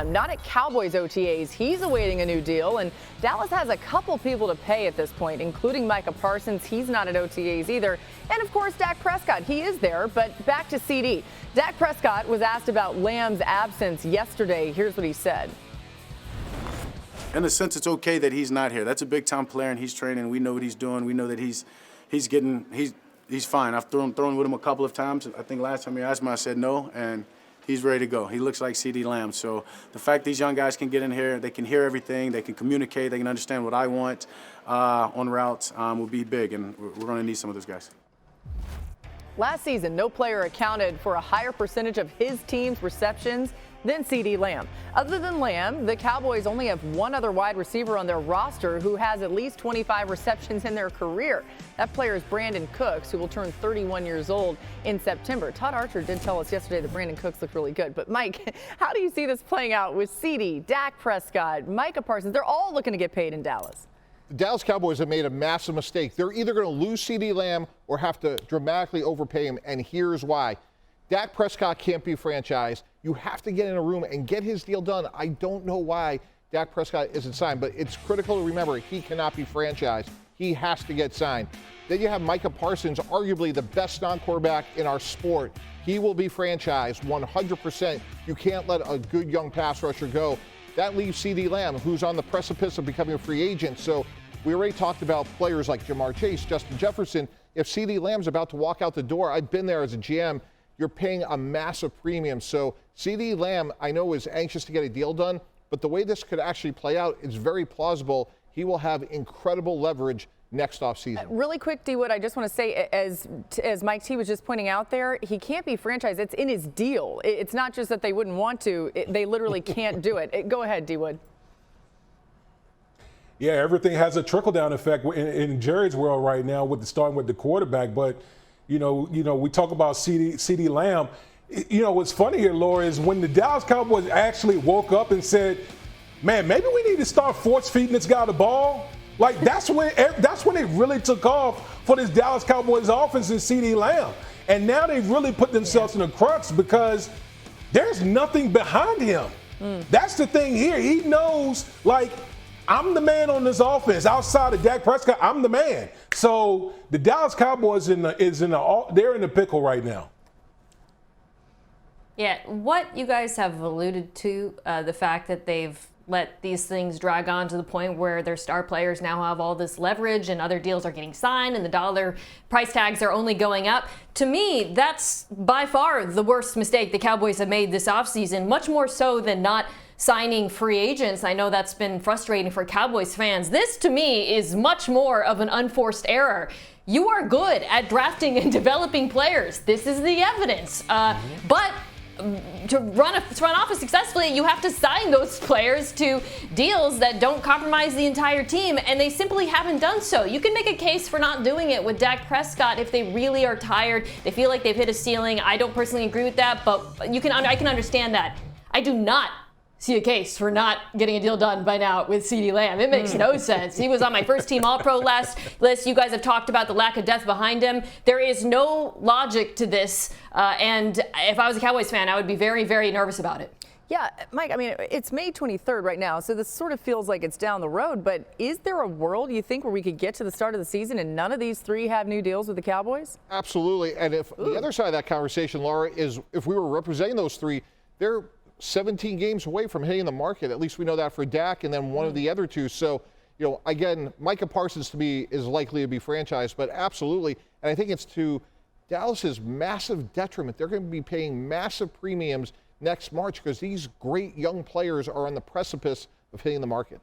Lamb, not at Cowboys OTAs. He's awaiting a new deal, and Dallas has a couple people to pay at this point, including Micah Parsons. He's not at OTAs either. And, of course, Dak Prescott. He is there, but back to CeeDee. Dak Prescott was asked about Lamb's absence yesterday. Here's what he said. In a sense, it's okay that he's not here. That's a big-time player, and he's training. We know what he's doing. We know that he's fine. I've thrown with him a couple of times. I think last time he asked me, I said no, and he's ready to go. He looks like CeeDee Lamb. So the fact these young guys can get in here, they can hear everything, they can communicate, they can understand what I want on routes will be big, and we're going to need some of those guys. Last season, no player accounted for a higher percentage of his team's receptions than CeeDee Lamb. Other than Lamb, the Cowboys only have one other wide receiver on their roster who has at least 25 receptions in their career. That player is Brandon Cooks, who will turn 31 years old in September. Todd Archer did tell us yesterday that Brandon Cooks looked really good. But, Mike, how do you see this playing out with CeeDee, Dak Prescott, Micah Parsons? They're all looking to get paid in Dallas. The Dallas Cowboys have made a massive mistake. They're either going to lose CeeDee Lamb or have to dramatically overpay him, and here's why. Dak Prescott can't be franchised. You have to get in a room and get his deal done. I don't know why Dak Prescott isn't signed, but it's critical to remember he cannot be franchised. He has to get signed. Then you have Micah Parsons, arguably the best non-quarterback in our sport. He will be franchised 100%. You can't let a good young pass rusher go. That leaves CeeDee Lamb, who's on the precipice of becoming a free agent. So we already talked about players like Jamar Chase, Justin Jefferson. If CeeDee Lamb's about to walk out the door, I've been there as a GM, you're paying a massive premium. So CeeDee Lamb, I know, is anxious to get a deal done, but the way this could actually play out is very plausible. He will have incredible leverage next offseason. Really quick, D. Wood, I just want to say, as Mike T was just pointing out there, he can't be franchised. It's in his deal. It's not just that they wouldn't want to. They literally can't do it. Go ahead, D. Wood. Yeah, everything has a trickle-down effect in Jerry's world right now, starting with the quarterback. But you know, we talk about CeeDee Lamb. You know, what's funny here, Laura, is when the Dallas Cowboys actually woke up and said, "Man, maybe we need to start force-feeding this guy the ball." Like that's when it really took off for this Dallas Cowboys offense and CeeDee Lamb. And now they've really put themselves in a crux because there's nothing behind him. That's the thing here. He knows, like, I'm the man on this offense. Outside of Dak Prescott, I'm the man. So the Dallas Cowboys they're in the pickle right now. Yeah, what you guys have alluded to, the fact that they've let these things drag on to the point where their star players now have all this leverage and other deals are getting signed and the dollar price tags are only going up. To me, that's by far the worst mistake the Cowboys have made this offseason, much more so than not signing free agents. I know that's been frustrating for Cowboys fans. This, to me, is much more of an unforced error. You are good at drafting and developing players. This is the evidence. But to run off successfully, you have to sign those players to deals that don't compromise the entire team, and they simply haven't done so. You can make a case for not doing it with Dak Prescott if they really are tired. They feel like they've hit a ceiling. I don't personally agree with that, but I can understand that. I do not see a case for not getting a deal done by now with CeeDee Lamb. It makes no sense. He was on my first team All-Pro list. You guys have talked about the lack of depth behind him. There is no logic to this. And if I was a Cowboys fan, I would be very, very nervous about it. Yeah, Mike, I mean, it's May 23rd right now, so this sort of feels like it's down the road. But is there a world, you think, where we could get to the start of the season and none of these three have new deals with the Cowboys? Absolutely. And if the other side of that conversation, Laura, is if we were representing those three, they're 17 games away from hitting the market. At least we know that for Dak and then one of the other two. So, you know, again, Micah Parsons to me is likely to be franchised, but absolutely. And I think it's to Dallas's massive detriment. They're going to be paying massive premiums next March because these great young players are on the precipice of hitting the market.